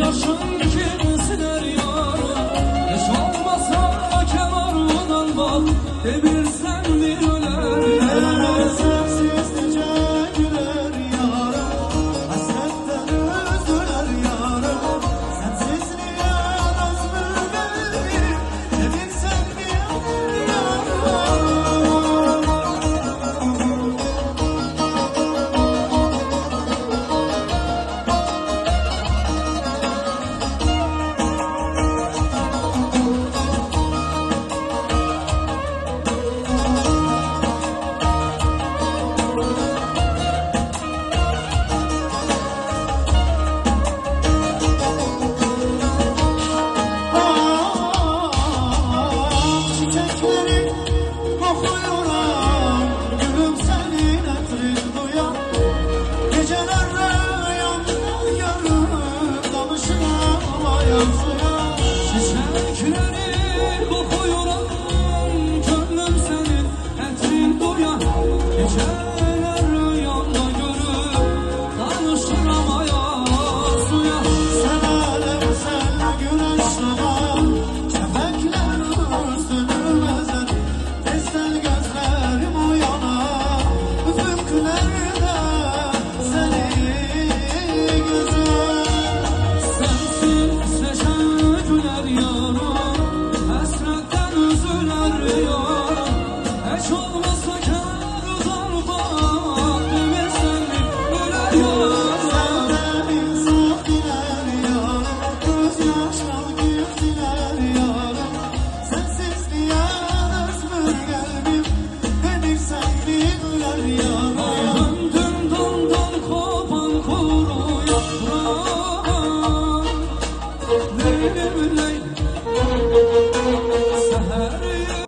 yaşın kimsiler yarım. Hiç olmasa kenarından bak, devirsen bir öler yarım. Sensiz nice güler yarım, hasretten üzüler yarım. Sensiz niye nazlı kalbim, devirsen bir öler yarım. Çiçekleri kokuyorum, gülüm senin etrin duyan. Geceler rüyamda görüp danışılamayan suya. Çiçekleri kokuyorum, gönlüm senin etrin duyan. Geceler rüyamda görüp danışılamayan suya. Sen alem sen güneşler, şefekler sönülmezler. Testel gözlerim uyanar, üfüklerde seni güzel. Sensiz seçen güler yarım, hasretten üzüler yarım. Hiç olmazsa kenardan bak, devirsen bir öler yarım. Senden insaf diler yarım, gözyaşlar güldüler yarım. Sensiz niye nazlı kalbim, devirsen bir öler yarım. Döndüm daldan kopan kuru yaprağa, leylim leylim.